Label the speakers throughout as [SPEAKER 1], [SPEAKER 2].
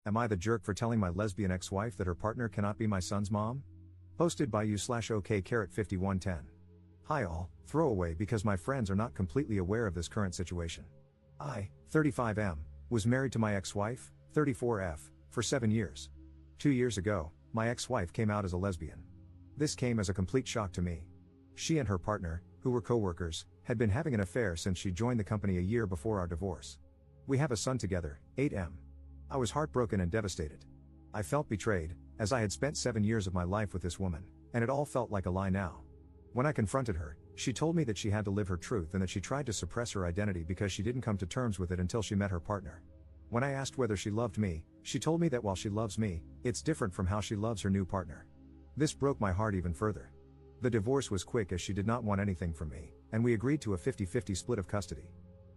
[SPEAKER 1] Am I the jerk for telling my lesbian ex-wife that her partner cannot be my son's mom? Posted by you/OK5110. Hi all, throwaway because my friends are not completely aware of this current situation. I, 35M, was married to my ex-wife, 34F, for 7 years. 2 years ago, my ex-wife came out as a lesbian. This came as a complete shock to me. She and her partner, who were co-workers, had been having an affair since she joined the company a year before our divorce. We have a son together, 8M. I was heartbroken and devastated. I felt betrayed, as I had spent 7 years of my life with this woman, and it all felt like a lie now. When I confronted her, she told me that she had to live her truth and that she tried to suppress her identity because she didn't come to terms with it until she met her partner. When I asked whether she loved me, she told me that while she loves me, it's different from how she loves her new partner. This broke my heart even further. The divorce was quick as she did not want anything from me, and we agreed to a 50-50 split of custody.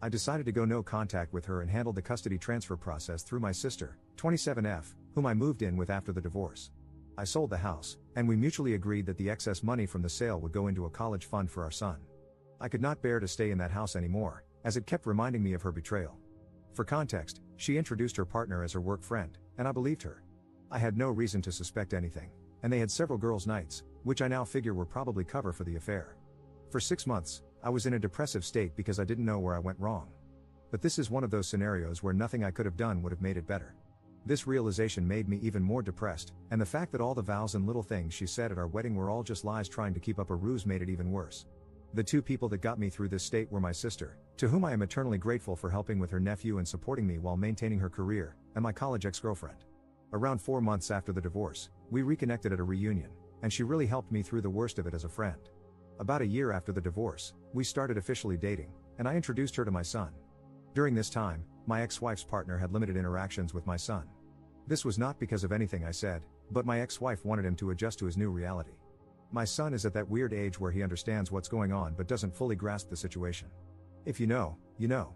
[SPEAKER 1] I decided to go no contact with her and handled the custody transfer process through my sister, 27F, whom I moved in with after the divorce. I sold the house, and we mutually agreed that the excess money from the sale would go into a college fund for our son. I could not bear to stay in that house anymore, as it kept reminding me of her betrayal. For context, she introduced her partner as her work friend, and I believed her. I had no reason to suspect anything, and they had several girls' nights, which I now figure were probably cover for the affair. For 6 months, I was in a depressive state because I didn't know where I went wrong. But this is one of those scenarios where nothing I could have done would have made it better. This realization made me even more depressed, and the fact that all the vows and little things she said at our wedding were all just lies trying to keep up a ruse made it even worse. The two people that got me through this state were my sister, to whom I am eternally grateful for helping with her nephew and supporting me while maintaining her career, and my college ex-girlfriend. Around 4 months after the divorce, we reconnected at a reunion, and she really helped me through the worst of it as a friend. About a year after the divorce, we started officially dating, and I introduced her to my son. During this time, my ex-wife's partner had limited interactions with my son. This was not because of anything I said, but my ex-wife wanted him to adjust to his new reality. My son is at that weird age where he understands what's going on but doesn't fully grasp the situation. If you know, you know.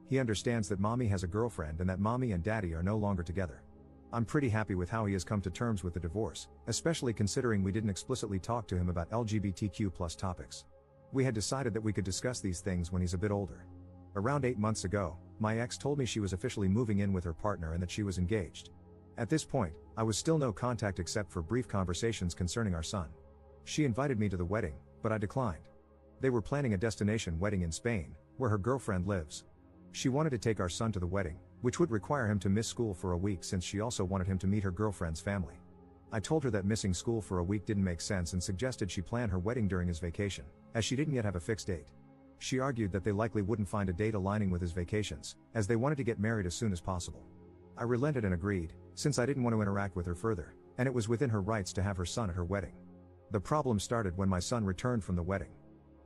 [SPEAKER 1] He understands that mommy has a girlfriend and that mommy and daddy are no longer together. I'm pretty happy with how he has come to terms with the divorce, especially considering we didn't explicitly talk to him about LGBTQ+ topics. We had decided that we could discuss these things when he's a bit older. Around 8 months ago, my ex told me she was officially moving in with her partner and that she was engaged. At this point, I was still no contact except for brief conversations concerning our son. She invited me to the wedding, but I declined. They were planning a destination wedding in Spain, where her girlfriend lives. She wanted to take our son to the wedding, which would require him to miss school for a week since she also wanted him to meet her girlfriend's family. I told her that missing school for a week didn't make sense and suggested she plan her wedding during his vacation, as she didn't yet have a fixed date. She argued that they likely wouldn't find a date aligning with his vacations, as they wanted to get married as soon as possible. I relented and agreed, since I didn't want to interact with her further, and it was within her rights to have her son at her wedding. The problem started when my son returned from the wedding.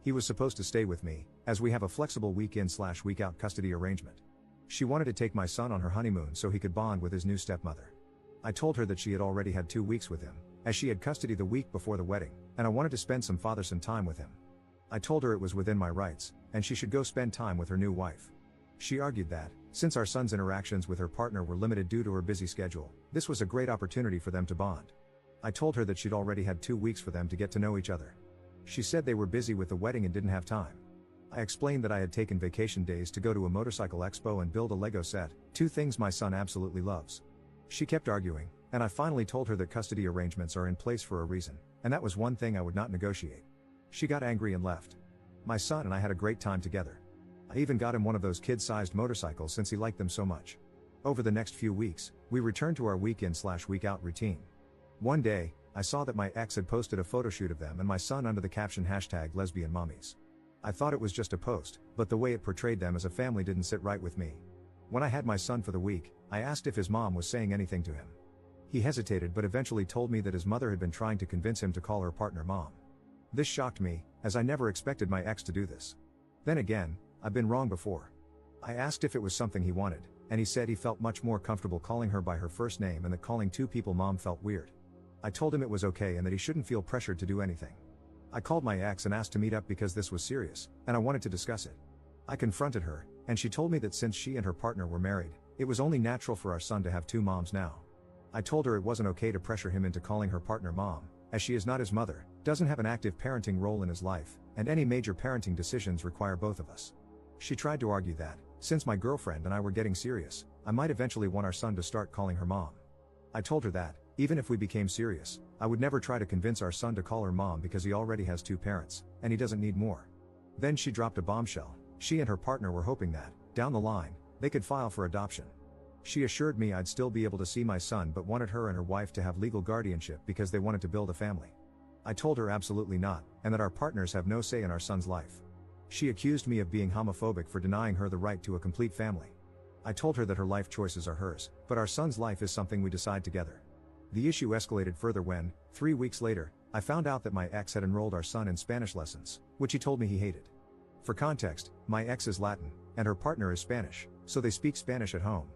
[SPEAKER 1] He was supposed to stay with me, as we have a flexible week-in/week-out custody arrangement. She wanted to take my son on her honeymoon so he could bond with his new stepmother. I told her that she had already had 2 weeks with him, as she had custody the week before the wedding, and I wanted to spend some father-son time with him. I told her it was within my rights, and she should go spend time with her new wife. She argued that, since our son's interactions with her partner were limited due to her busy schedule, this was a great opportunity for them to bond. I told her that she'd already had 2 weeks for them to get to know each other. She said they were busy with the wedding and didn't have time. I explained that I had taken vacation days to go to a motorcycle expo and build a Lego set, 2 things my son absolutely loves. She kept arguing, and I finally told her that custody arrangements are in place for a reason, and that was one thing I would not negotiate. She got angry and left. My son and I had a great time together. I even got him one of those kid-sized motorcycles since he liked them so much. Over the next few weeks, we returned to our week-in/week-out routine. One day, I saw that my ex had posted a photo shoot of them and my son under the caption #lesbianmommies. I thought it was just a post, but the way it portrayed them as a family didn't sit right with me. When I had my son for the week, I asked if his mom was saying anything to him. He hesitated but eventually told me that his mother had been trying to convince him to call her partner mom. This shocked me, as I never expected my ex to do this. Then again, I've been wrong before. I asked if it was something he wanted, and he said he felt much more comfortable calling her by her first name and that calling 2 people mom felt weird. I told him it was okay and that he shouldn't feel pressured to do anything. I called my ex and asked to meet up because this was serious, and I wanted to discuss it. I confronted her, and she told me that since she and her partner were married, it was only natural for our son to have 2 moms now. I told her it wasn't okay to pressure him into calling her partner mom, as she is not his mother, doesn't have an active parenting role in his life, and any major parenting decisions require both of us. She tried to argue that, since my girlfriend and I were getting serious, I might eventually want our son to start calling her mom. I told her that, even if we became serious, I would never try to convince our son to call her mom because he already has 2 parents, and he doesn't need more. Then she dropped a bombshell. She and her partner were hoping that, down the line, they could file for adoption. She assured me I'd still be able to see my son but wanted her and her wife to have legal guardianship because they wanted to build a family. I told her absolutely not, and that our partners have no say in our son's life. She accused me of being homophobic for denying her the right to a complete family. I told her that her life choices are hers, but our son's life is something we decide together. The issue escalated further when, 3 weeks later, I found out that my ex had enrolled our son in Spanish lessons, which he told me he hated. For context, my ex is Latin, and her partner is Spanish, so they speak Spanish at home.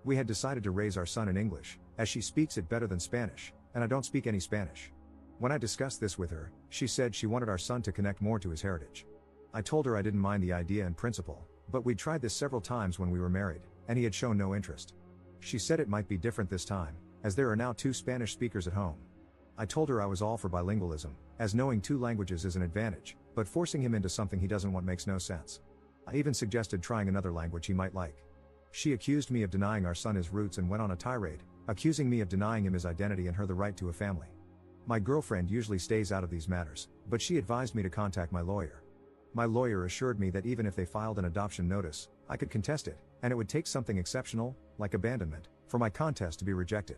[SPEAKER 1] We had decided to raise our son in English, as she speaks it better than Spanish, and I don't speak any Spanish. When I discussed this with her, she said she wanted our son to connect more to his heritage. I told her I didn't mind the idea in principle, but we'd tried this several times when we were married, and he had shown no interest. She said it might be different this time, as there are now 2 Spanish speakers at home. I told her I was all for bilingualism, as knowing 2 languages is an advantage, but forcing him into something he doesn't want makes no sense. I even suggested trying another language he might like. She accused me of denying our son his roots and went on a tirade, accusing me of denying him his identity and her the right to a family. My girlfriend usually stays out of these matters, but she advised me to contact my lawyer. My lawyer assured me that even if they filed an adoption notice, I could contest it, and it would take something exceptional, like abandonment, for my contest to be rejected.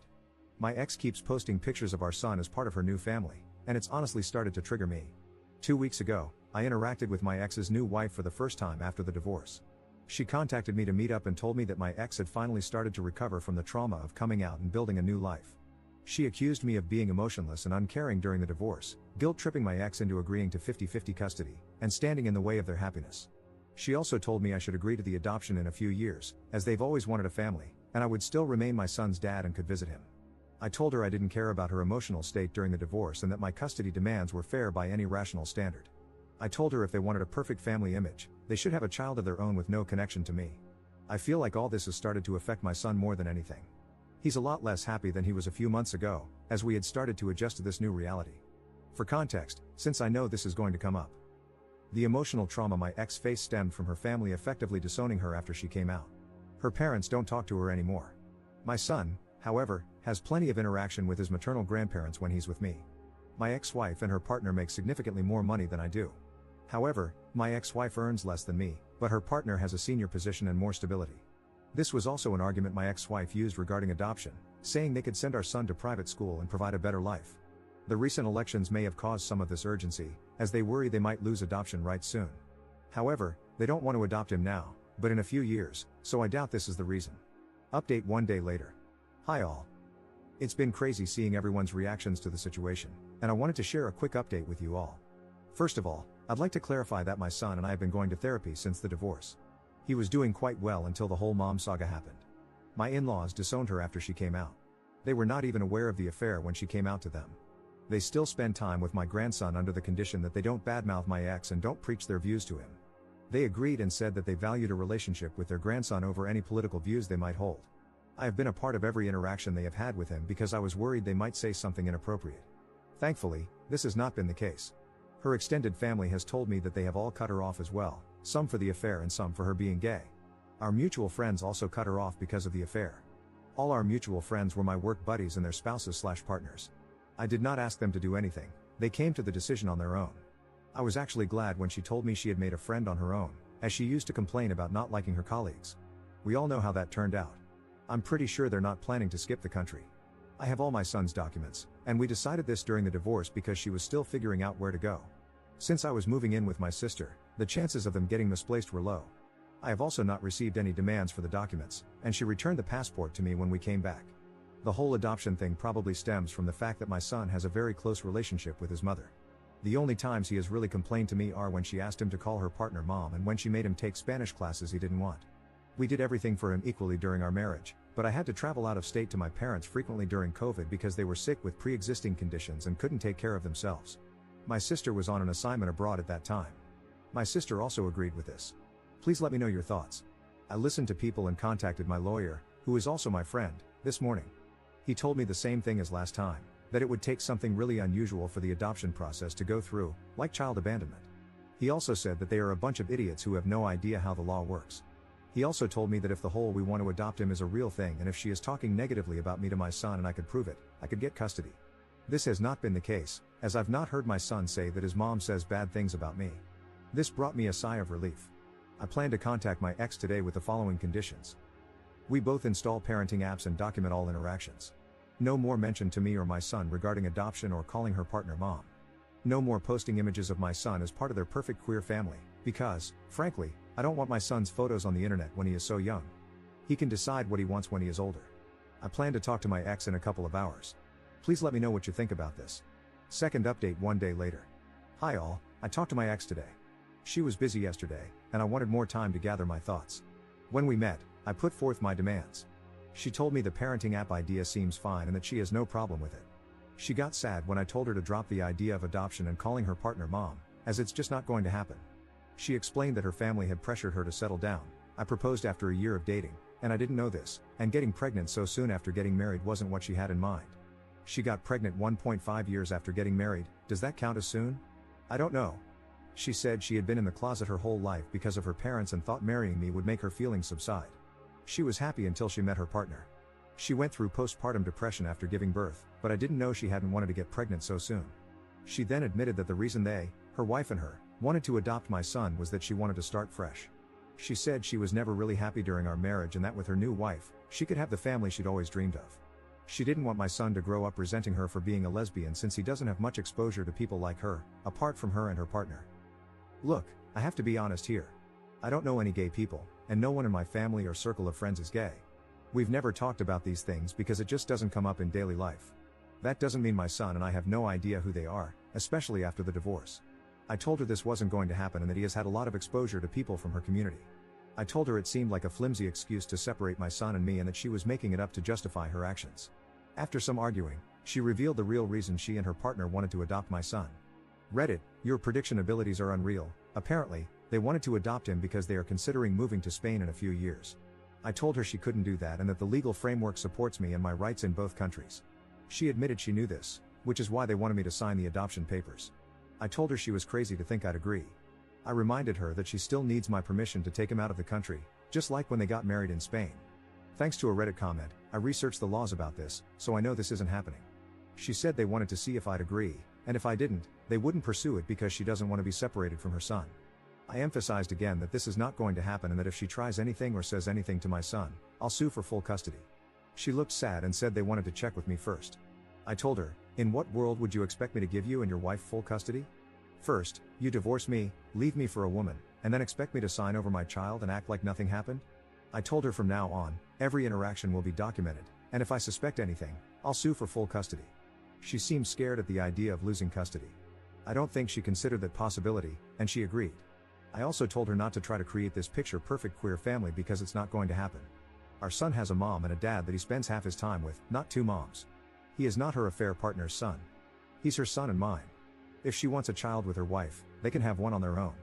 [SPEAKER 1] My ex keeps posting pictures of our son as part of her new family, and it's honestly started to trigger me. 2 weeks ago, I interacted with my ex's new wife for the first time after the divorce. She contacted me to meet up and told me that my ex had finally started to recover from the trauma of coming out and building a new life. She accused me of being emotionless and uncaring during the divorce, guilt-tripping my ex into agreeing to 50-50 custody, and standing in the way of their happiness. She also told me I should agree to the adoption in a few years, as they've always wanted a family, and I would still remain my son's dad and could visit him. I told her I didn't care about her emotional state during the divorce and that my custody demands were fair by any rational standard. I told her if they wanted a perfect family image, they should have a child of their own with no connection to me. I feel like all this has started to affect my son more than anything. He's a lot less happy than he was a few months ago, as we had started to adjust to this new reality. For context, since I know this is going to come up, the emotional trauma my ex faced stemmed from her family effectively disowning her after she came out. Her parents don't talk to her anymore. My son, however, has plenty of interaction with his maternal grandparents when he's with me. My ex-wife and her partner make significantly more money than I do. However, my ex-wife earns less than me, but her partner has a senior position and more stability. This was also an argument my ex-wife used regarding adoption, saying they could send our son to private school and provide a better life. The recent elections may have caused some of this urgency, as they worry they might lose adoption rights soon. However, they don't want to adopt him now, but in a few years, so I doubt this is the reason. Update 1 day later. Hi all. It's been crazy seeing everyone's reactions to the situation, and I wanted to share a quick update with you all. First of all, I'd like to clarify that my son and I have been going to therapy since the divorce. He was doing quite well until the whole mom saga happened. My in-laws disowned her after she came out. They were not even aware of the affair when she came out to them. They still spend time with my grandson under the condition that they don't badmouth my ex and don't preach their views to him. They agreed and said that they valued a relationship with their grandson over any political views they might hold. I have been a part of every interaction they have had with him because I was worried they might say something inappropriate. Thankfully, this has not been the case. Her extended family has told me that they have all cut her off as well, some for the affair and some for her being gay. Our mutual friends also cut her off because of the affair. All our mutual friends were my work buddies and their spouses/partners. I did not ask them to do anything, they came to the decision on their own. I was actually glad when she told me she had made a friend on her own, as she used to complain about not liking her colleagues. We all know how that turned out. I'm pretty sure they're not planning to skip the country. I have all my son's documents, and we decided this during the divorce because she was still figuring out where to go. Since I was moving in with my sister, the chances of them getting misplaced were low. I have also not received any demands for the documents, and she returned the passport to me when we came back. The whole adoption thing probably stems from the fact that my son has a very close relationship with his mother. The only times he has really complained to me are when she asked him to call her partner mom and when she made him take Spanish classes he didn't want. We did everything for him equally during our marriage, but I had to travel out of state to my parents frequently during COVID because they were sick with pre-existing conditions and couldn't take care of themselves. My sister was on an assignment abroad at that time. My sister also agreed with this. Please let me know your thoughts. I listened to people and contacted my lawyer, who is also my friend, this morning. He told me the same thing as last time, that it would take something really unusual for the adoption process to go through, like child abandonment. He also said that they are a bunch of idiots who have no idea how the law works. He also told me that if the whole "we want to adopt him" is a real thing and if she is talking negatively about me to my son and I could prove it, I could get custody. This has not been the case, as I've not heard my son say that his mom says bad things about me. This brought me a sigh of relief. I plan to contact my ex today with the following conditions. We both install parenting apps and document all interactions. No more mention to me or my son regarding adoption or calling her partner mom. No more posting images of my son as part of their perfect queer family, because, frankly, I don't want my son's photos on the internet when he is so young. He can decide what he wants when he is older. I plan to talk to my ex in a couple of hours. Please let me know what you think about this. Second update 1 day later. Hi all, I talked to my ex today. She was busy yesterday, and I wanted more time to gather my thoughts. When we met, I put forth my demands. She told me the parenting app idea seems fine and that she has no problem with it. She got sad when I told her to drop the idea of adoption and calling her partner mom, as it's just not going to happen. She explained that her family had pressured her to settle down. I proposed after a year of dating, and I didn't know this, and getting pregnant so soon after getting married wasn't what she had in mind. She got pregnant 1.5 years after getting married. Does that count as soon? I don't know. She said she had been in the closet her whole life because of her parents and thought marrying me would make her feelings subside. She was happy until she met her partner. She went through postpartum depression after giving birth, but I didn't know she hadn't wanted to get pregnant so soon. She then admitted that the reason they, her wife and her, wanted to adopt my son was that she wanted to start fresh. She said she was never really happy during our marriage and that with her new wife, she could have the family she'd always dreamed of. She didn't want my son to grow up resenting her for being a lesbian since he doesn't have much exposure to people like her, apart from her and her partner. Look, I have to be honest here. I don't know any gay people, and no one in my family or circle of friends is gay. We've never talked about these things because it just doesn't come up in daily life. That doesn't mean my son and I have no idea who they are, especially after the divorce. I told her this wasn't going to happen and that he has had a lot of exposure to people from her community. I told her it seemed like a flimsy excuse to separate my son and me and that she was making it up to justify her actions. After some arguing, she revealed the real reason she and her partner wanted to adopt my son. Reddit, your prediction abilities are unreal. Apparently, they wanted to adopt him because they are considering moving to Spain in a few years. I told her she couldn't do that and that the legal framework supports me and my rights in both countries. She admitted she knew this, which is why they wanted me to sign the adoption papers. I told her she was crazy to think I'd agree. I reminded her that she still needs my permission to take him out of the country, just like when they got married in Spain. Thanks to a Reddit comment, I researched the laws about this, so I know this isn't happening. She said they wanted to see if I'd agree, and if I didn't, they wouldn't pursue it because she doesn't want to be separated from her son. I emphasized again that this is not going to happen and that if she tries anything or says anything to my son, I'll sue for full custody. She looked sad and said they wanted to check with me first. I told her, in what world would you expect me to give you and your wife full custody? First, you divorce me, leave me for a woman, and then expect me to sign over my child and act like nothing happened? I told her from now on, every interaction will be documented, and if I suspect anything, I'll sue for full custody. She seemed scared at the idea of losing custody. I don't think she considered that possibility, and she agreed. I also told her not to try to create this picture-perfect queer family because it's not going to happen. Our son has a mom and a dad that he spends half his time with, not two moms. He is not her affair partner's son. He's her son and mine. If she wants a child with her wife, they can have one on their own.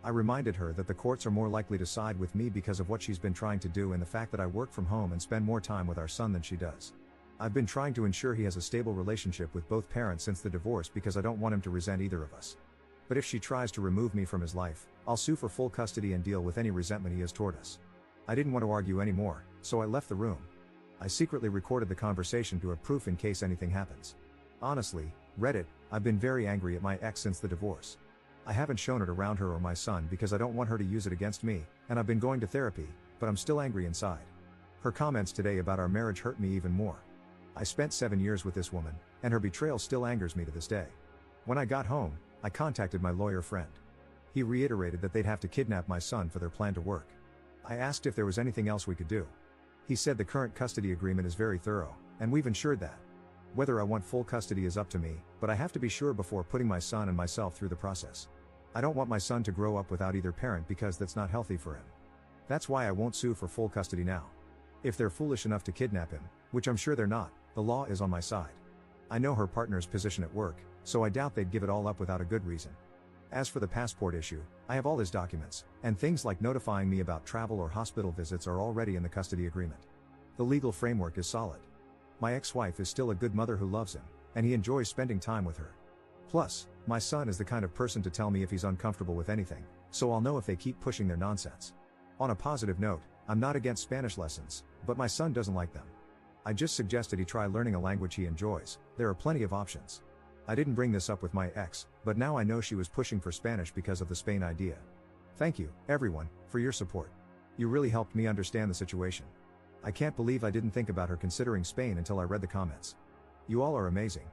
[SPEAKER 1] I reminded her that the courts are more likely to side with me because of what she's been trying to do and the fact that I work from home and spend more time with our son than she does. I've been trying to ensure he has a stable relationship with both parents since the divorce because I don't want him to resent either of us. But if she tries to remove me from his life, I'll sue for full custody and deal with any resentment he has toward us. I didn't want to argue anymore, so I left the room. I secretly recorded the conversation to have proof in case anything happens. Honestly, Reddit, I've been very angry at my ex since the divorce. I haven't shown it around her or my son because I don't want her to use it against me, and I've been going to therapy, but I'm still angry inside. Her comments today about our marriage hurt me even more. I spent 7 years with this woman, and her betrayal still angers me to this day. When I got home, I contacted my lawyer friend. He reiterated that they'd have to kidnap my son for their plan to work. I asked if there was anything else we could do. He said the current custody agreement is very thorough, and we've ensured that. Whether I want full custody is up to me, but I have to be sure before putting my son and myself through the process. I don't want my son to grow up without either parent because that's not healthy for him. That's why I won't sue for full custody now. If they're foolish enough to kidnap him, which I'm sure they're not, the law is on my side. I know her partner's position at work, so I doubt they'd give it all up without a good reason. As for the passport issue, I have all his documents, and things like notifying me about travel or hospital visits are already in the custody agreement. The legal framework is solid. My ex-wife is still a good mother who loves him, and he enjoys spending time with her. Plus, my son is the kind of person to tell me if he's uncomfortable with anything, so I'll know if they keep pushing their nonsense. On a positive note, I'm not against Spanish lessons, but my son doesn't like them. I just suggested he try learning a language he enjoys. There are plenty of options. I didn't bring this up with my ex, but now I know she was pushing for Spanish because of the Spain idea. Thank you, everyone, for your support. You really helped me understand the situation. I can't believe I didn't think about her considering Spain until I read the comments. You all are amazing.